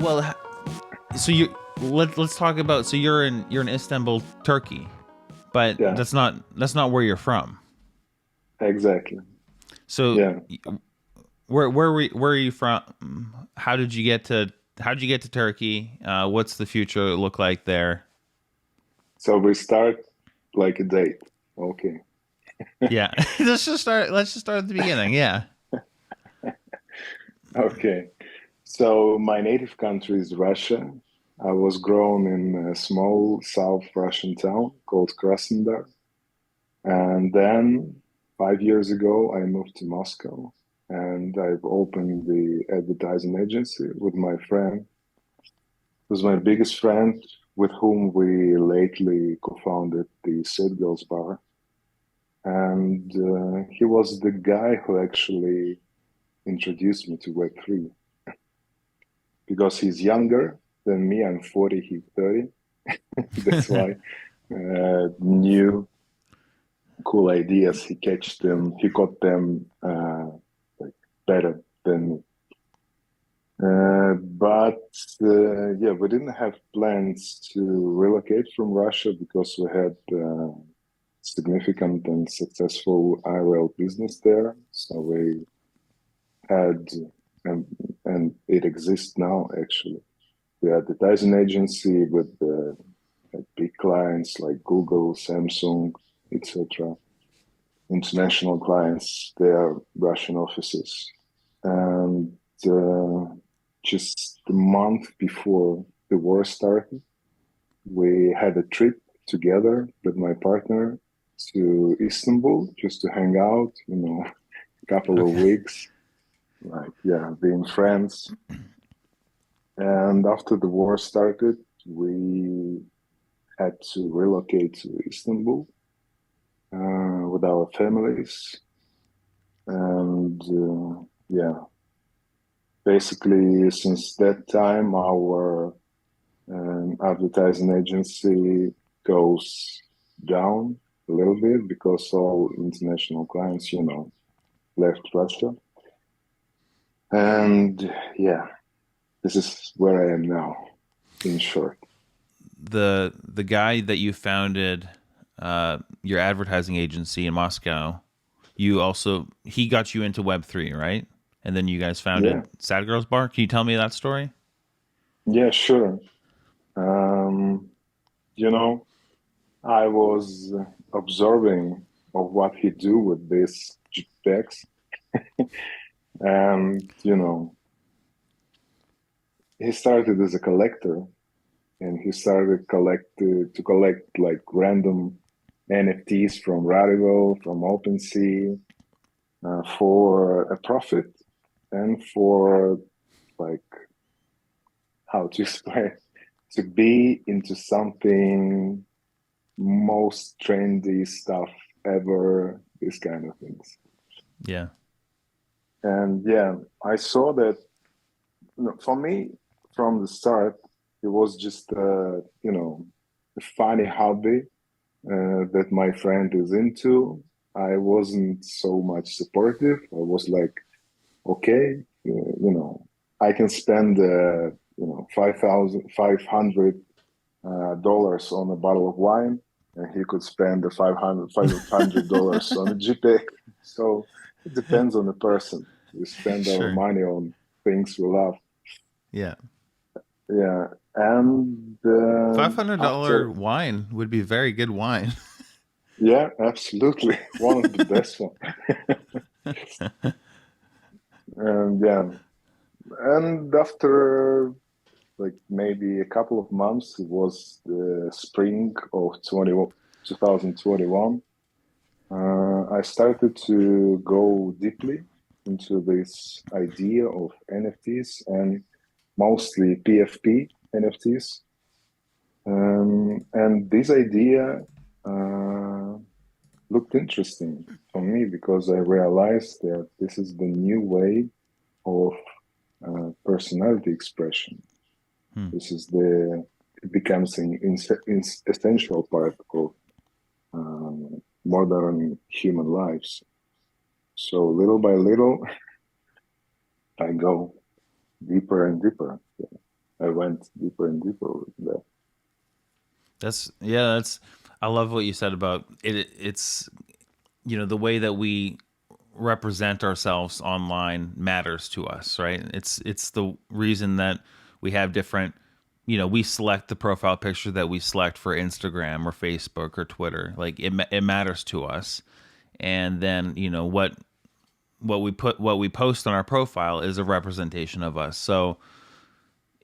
So let's talk about. So you're in Istanbul, Turkey, but Yeah, that's not where you're from. exactly. So Yeah. where are you from? How did you get to Turkey? What's the future look like there? So we start like a date. Okay. Yeah, let's just start at the beginning. Yeah. Okay. So my native country is Russia. I was grown in a small South Russian town called Krasnodar. And then 5 years ago, I moved to Moscow and I've opened the advertising agency with my friend, who's my biggest friend, with whom we lately co-founded the Sad Girls Bar. And he was the guy who actually introduced me to Web3 because he's younger than me. I'm 40, he's 30. That's why new cool ideas, he caught them like better than me. But yeah, we didn't have plans to relocate from Russia because we had significant and successful IRL business there. So we had, and, and it exists now actually. The advertising agency with big clients like Google, Samsung, etc. International clients, their Russian offices. And just a month before the war started, we had a trip together with my partner to Istanbul just to hang out, a couple of Okay. weeks, like, yeah, being friends. And after the war started, we had to relocate to Istanbul with our families. And yeah, basically, since that time, our advertising agency goes down a little bit because all international clients, left Russia. And yeah, this is where I am now, in short. The guy that you founded your advertising agency in Moscow, he got you into Web3, right? And then you guys Yeah, founded Sad Girls Bar. Can you tell me that story? yeah, sure. Um, you know, I was observing of what he do with these JPEGs, and he started as a collector, and he started to collect like random NFTs from Rarible, from OpenSea, for a profit and for like how to explain to be into something most trendy stuff ever, these kind of things. Yeah. And yeah, I saw that for me from the start, it was just a funny hobby that my friend is into. I wasn't so much supportive. I was like, okay, I can spend 500 dollars on a bottle of wine, and he could spend the $500 on a JPEG. So it depends on the person. We spend our Sure. money on things we love. Yeah. Yeah, and Five hundred after, dollar wine would be very good wine. yeah, absolutely, one of the best one. And yeah, and after like maybe a couple of months, it was the spring of 2021. I started to go deeply into this idea of NFTs and mostly PFP NFTs. And this idea uh, looked interesting for me because I realized that this is the new way of personality expression. Hmm. This is it becomes an essential part of modern human lives. So little by little, I go deeper and deeper. I went deeper and deeper with that. That's yeah. That's I love what you said about it. It's the way that we represent ourselves online matters to us, right? It's the reason that we have different. We select the profile picture that we select for Instagram or Facebook or Twitter. Like it matters to us, and then what we post on our profile is a representation of us. So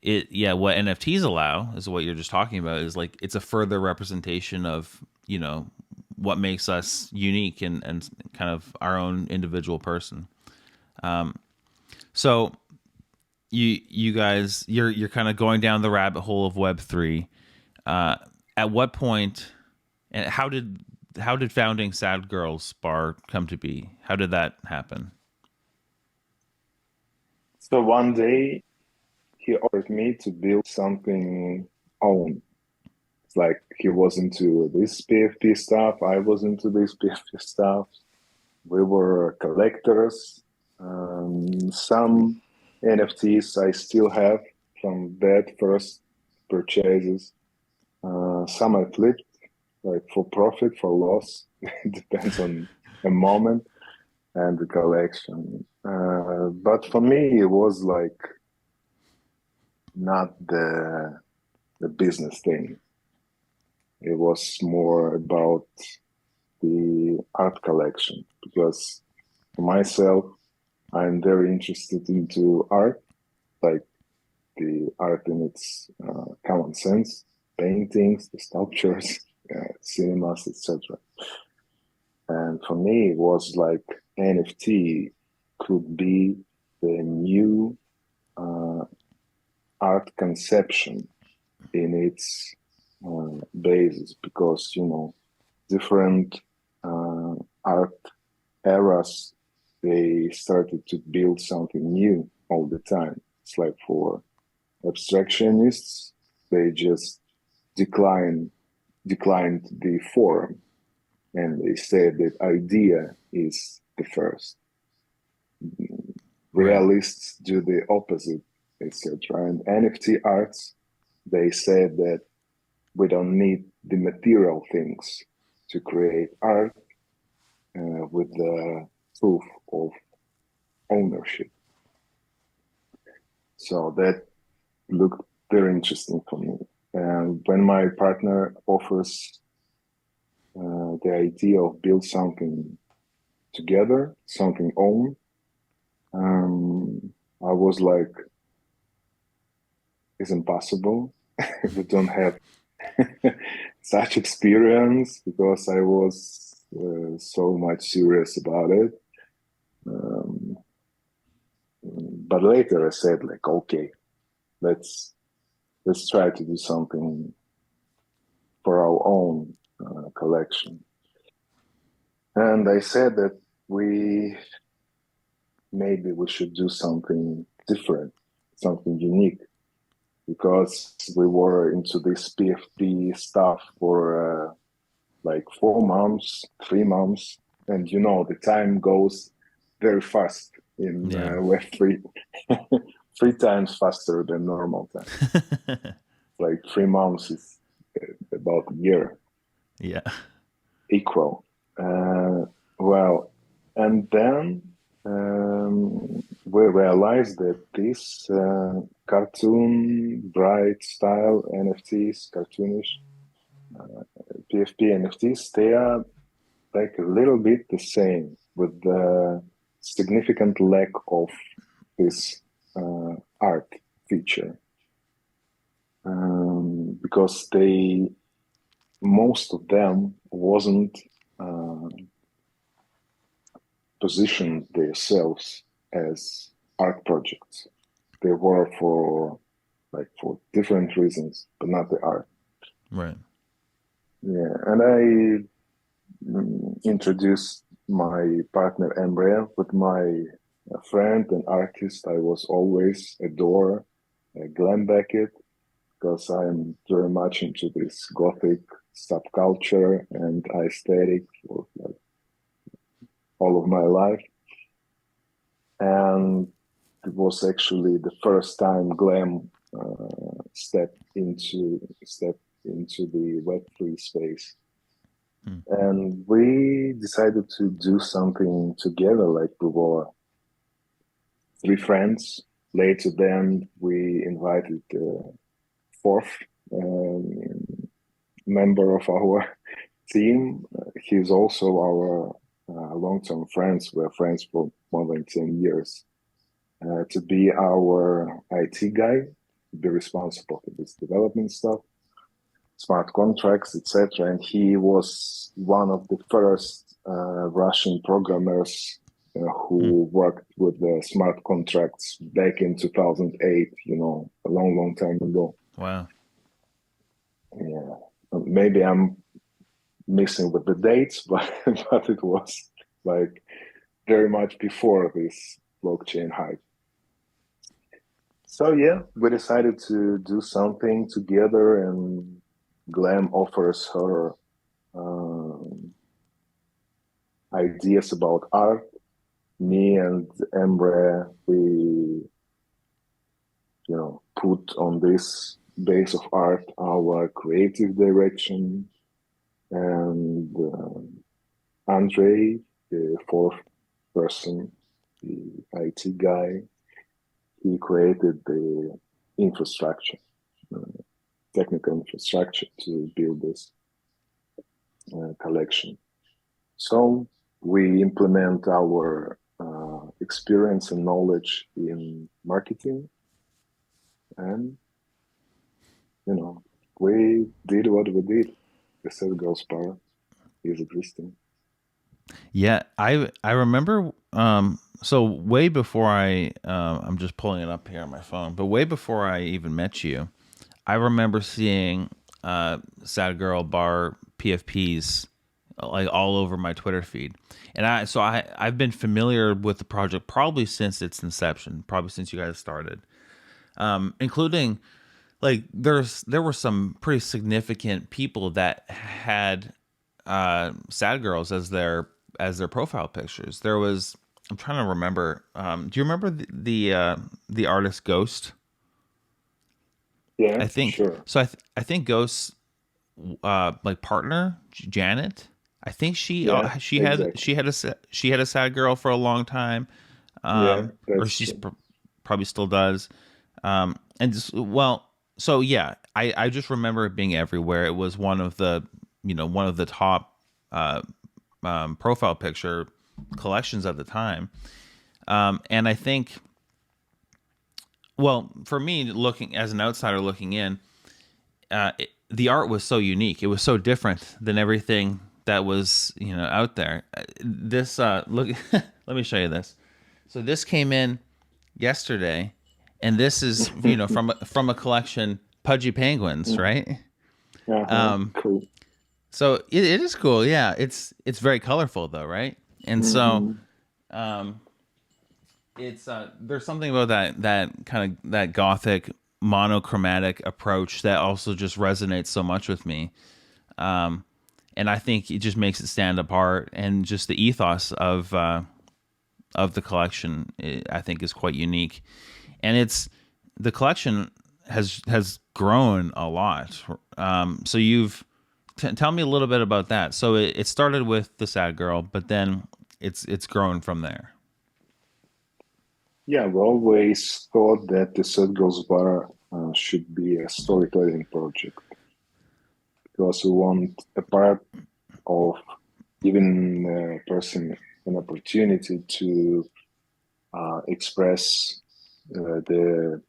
what NFTs allow is what you're just talking about is like it's a further representation of what makes us unique and kind of our own individual person. So you guys you're kind of going down the rabbit hole of Web3. At what point and how did founding Sad Girls Bar come to be? How did that happen? So one day he offered me to build something own. It's like he was into this PFP stuff, I was into this PFP stuff. We were collectors. Some NFTs I still have from that first purchases. Some I flipped, like for profit, for loss. It depends on the moment and the collection. But for me, it was like not the business thing. It was more about the art collection because for myself, I'm very interested into art, like the art in its common sense, paintings, the sculptures, cinemas, etc. And for me, it was like NFT could be the new uh, art conception in its basis because, different uh, art eras, they started to build something new all the time. It's like for abstractionists, they just decline declined the form and they said that idea is the first. Right. Realists do the opposite, etc. And NFT arts, they said that we don't need the material things to create art with the proof of ownership. So that looked very interesting for me. And when my partner offers the idea of build something together, something own, I was like, it's impossible. We don't have such experience because I was so much serious about it. Um, but later I said like, okay, let's try to do something for our own collection. And I said that maybe we should do something different, something unique, because we were into this PFP stuff for like 4 months, 3 months, and the time goes very fast in Yeah. Web3, 3 times faster than normal time. Like 3 months is about a year Yeah. equal. Well, and then we realized that this cartoon, bright style NFTs, cartoonish PFP NFTs, they are like a little bit the same with the significant lack of this art feature because most of them wasn't uh, positioned themselves as art projects. They were for different reasons, but not the art. Right. Yeah, and I introduced my partner Emre with my friend and artist. I was always adore Glenn Beckett because I'm very much into this gothic subculture and aesthetic for like all of my life. And it was actually the first time glam step into the Web3 space. Hmm. And we decided to do something together, like we were three friends. Later, then we invited the fourth um, member of our team. He's also our long-term friends. We're friends for more than 10 years. To be our IT guy, to be responsible for this development stuff, smart contracts, etc. And he was one of the first Russian programmers Hmm. who worked with the smart contracts back in 2008, a long, long time ago. Wow. Yeah. Maybe I'm missing with the dates, but but it was like very much before this blockchain hype. So yeah, we decided to do something together, and Glam offers her um, ideas about art. Me and Emre, we put on this base of art our creative direction, and Andre, the fourth person, the IT guy, he created the infrastructure, uh, technical infrastructure to build this collection. So we implement our experience and knowledge in marketing, and we did what we did. The set goes power is existing. Yeah, I remember. So way before I'm just pulling it up here on my phone, but way before I even met you, I remember seeing Sad Girl Bar PFPs like all over my Twitter feed, and I've been familiar with the project probably since its inception, probably since you guys started, including like there were some pretty significant people that had sad girls as their profile pictures. There was, I'm trying to remember. Do you remember the artist Ghost? Yeah, I think sure. so. I think Ghost's like partner Janet. I think Yeah, exactly. she had a sad girl for a long time, Yeah, or that's true. probably still does. And just, well, so yeah, I just remember it being everywhere. It was one of the one of the top uh, profile picture collections at the time. And I think, well, for me, looking as an outsider looking in, the art was so unique. It was so different than everything that was out there. This look, let me show you this. So this came in yesterday, and this is from a collection, Pudgy Penguins, right? Uh-huh, cool. So it is cool. Yeah, it's very colorful though, right? And so Hmm. it's there's something about that kind of that gothic monochromatic approach that also just resonates so much with me. And I think it just makes it stand apart, and just the ethos of the collection, I think, is quite unique. And it's the collection has grown a lot. So tell me a little bit about that. So it started with the sad girl, but then it's grown from there. Yeah, we always thought that the Set Girls Bar should be a storytelling project, because we want a part of giving a person an opportunity to express the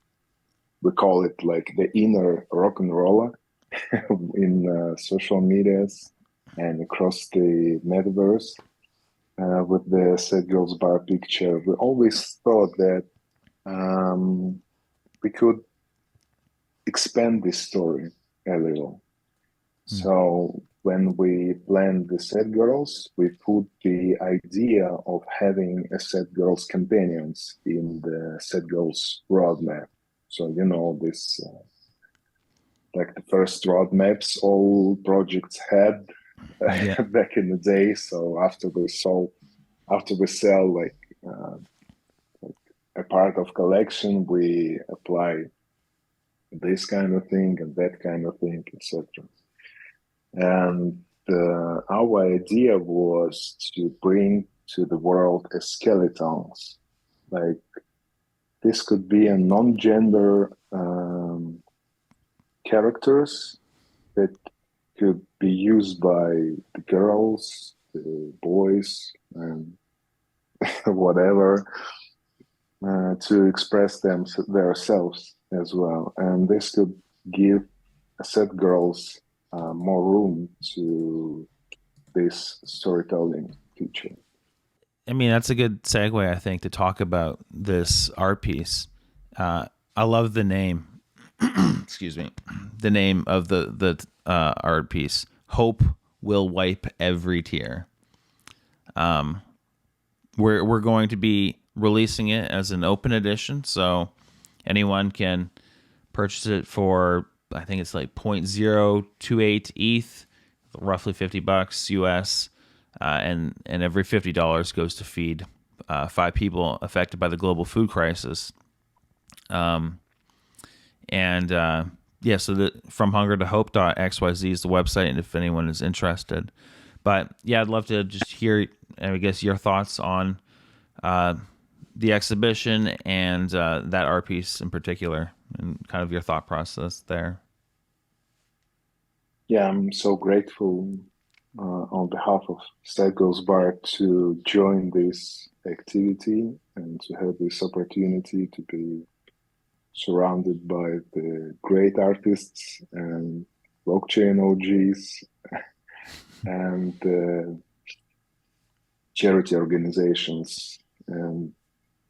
we call it like the inner rock and roller in social medias and across the metaverse. With the Sad Girls Bar picture, we always thought that um, we could expand this story a little. Hmm. So when we planned the Sad Girls, we put the idea of having a Sad Girls companions in the Sad Girls roadmap. So this like the first roadmaps all projects had Yeah. back in the day. So after we sell uh, a part of collection, we apply this kind of thing and that kind of thing, etc. And our idea was to bring to the world a skeletons. Like this could be a non-gender characters that could be used by the girls, the boys, and whatever to express themselves as well. And this could give set girls more room to this storytelling feature. I mean, that's a good segue, I think, to talk about this art piece. I love the name. Excuse me, the name of the art piece. Hope will wipe every tear. We're going to be releasing it as an open edition, so anyone can purchase it for, I think it's like 0.028 ETH, roughly $50 US, and every $50 goes to feed 5 people affected by the global food crisis. And yeah, so the from hunger to hope.xyz is the website, and if anyone is interested. But yeah, I'd love to just hear, I guess, your thoughts on the exhibition and that art piece in particular, and kind of your thought process there. Yeah, I'm so grateful on behalf of Goes Bar to join this activity and to have this opportunity to be surrounded by the great artists and blockchain OGs and charity organizations. And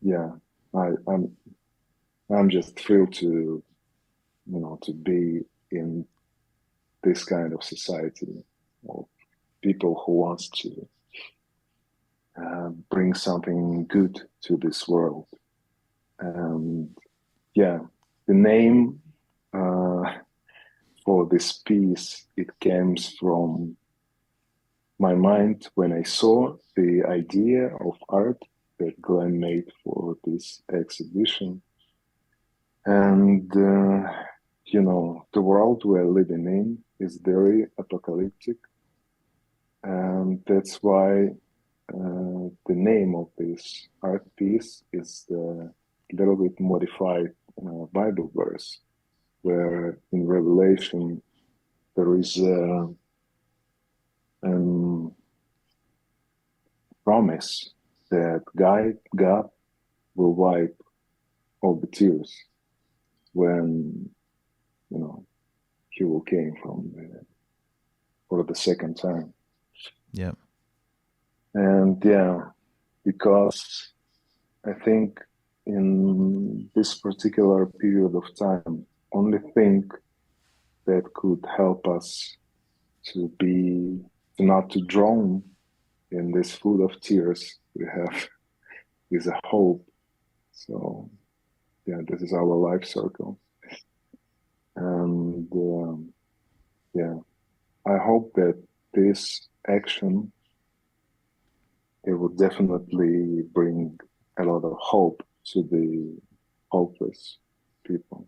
yeah, I'm just thrilled to to be in this kind of society of people who wants to bring something good to this world. And yeah, the name for this piece, it came from my mind when I saw the idea of art that Glenn made for this exhibition. And, the world we're living in is very apocalyptic. And that's why the name of this art piece is a little bit modified Bible verse, where in Revelation there is a promise that God will wipe all the tears when He will came for the second time. Yeah. And yeah, because I think in this particular period of time, only thing that could help us to not to drown in this flood of tears we have is a hope. So yeah, this is our life circle. And yeah, I hope that this action, it will definitely bring a lot of hope to the hopeless people.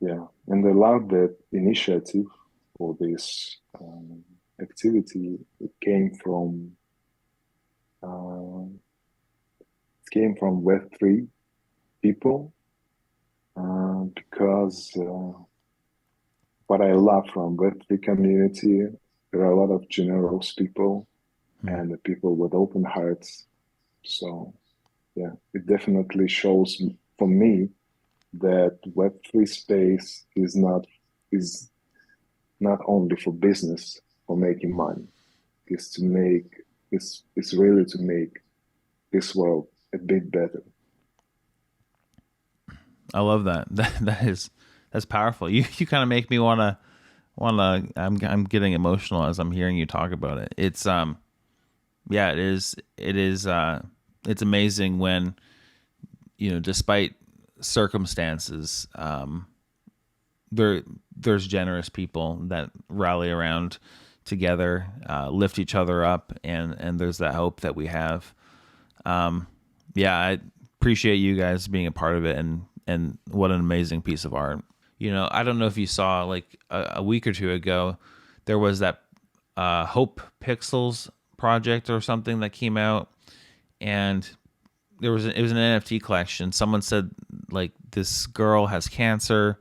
Yeah, and I love that initiative for this activity. Uh, it came from Web3 people because what I love from Web3 community, there are a lot of generous people and the people with open hearts. So yeah, it definitely shows for me that Web3 space is not only for business for making money. It's to make it's really to make this world a bit better. I love that. That's powerful. You kind of make me wanna. I'm getting emotional as I'm hearing you talk about it. It's yeah, it is it's amazing when, despite circumstances, there's generous people that rally around together, lift each other up, and there's that hope that we have. Yeah, I appreciate you guys being a part of it, and what an amazing piece of art. I don't know if you saw like a week or two ago, there was that Hope Pixels project or something that came out, and it was an NFT collection. Someone said like this girl has cancer,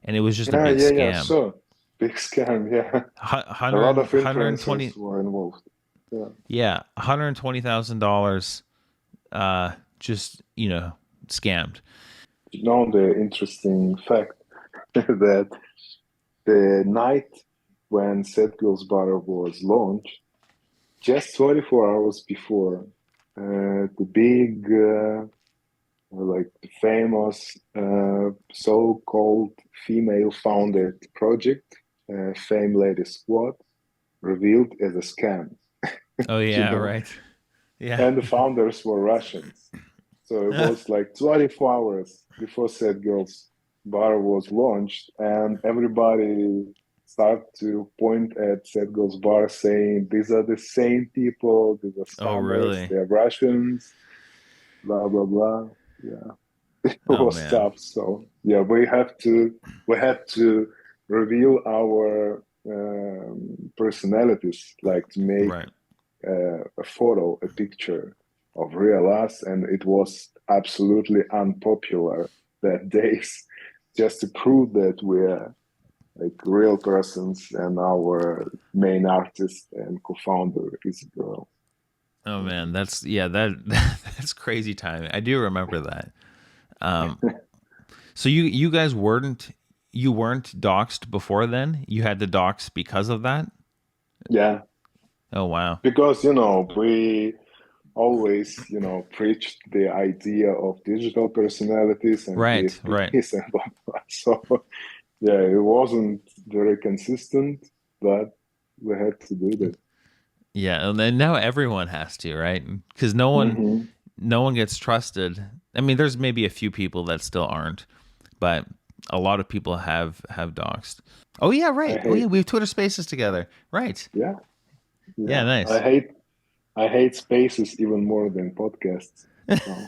and it was just a Yeah, big yeah, yeah, scam. sure. Big scam, yeah. A lot of 100, influencers were involved. Yeah. yeah, $120,000 just scammed. You know the interesting fact that the night when Sad Girls Bar was launched, just 24 hours before, the big, like the famous so-called female-founded project, Fame Lady Squad, revealed as a scam. Oh You yeah, know, right. Yeah. and the founders were Russians. So it was like 24 hours before Sad Girls Bar was launched, and everybody started to point at Sad Girls Bar saying, these are the same people, these are Oh scammers, really? they're Russians, blah, blah, blah. Yeah, it Oh was man. tough. So yeah, we had to reveal our personalities, like to make Right. a photo, a picture of real us, and it was absolutely unpopular that days, just to prove that we're like real persons and our main artist and co-founder is a girl. Oh Yeah. man, that's yeah, that that's crazy timing. I do remember that. Um so you guys weren't doxxed before then? You had to dox because of that? Yeah, Oh wow. because we always preached the idea of digital personalities and Right, right. DSPs and blah blah. So yeah, it wasn't very consistent, but we had to do that. Yeah, and then now everyone has to, right? Cuz Hmm. no one gets trusted. I mean, there's maybe a few people that still aren't, but a lot of people have doxed. Oh yeah, I right. Oh yeah, hate, we have Twitter Spaces together. Right. yeah, Yeah, yeah. nice. I hate spaces even more than podcasts. So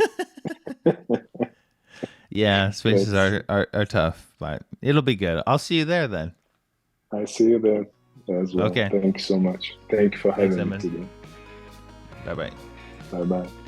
Yeah, spaces that's, are tough, but it'll be good. I'll see you there then. I see you there as well. Okay. Thank you so much. Thank you for Thanks, having me Emin. today. Bye bye. Bye bye.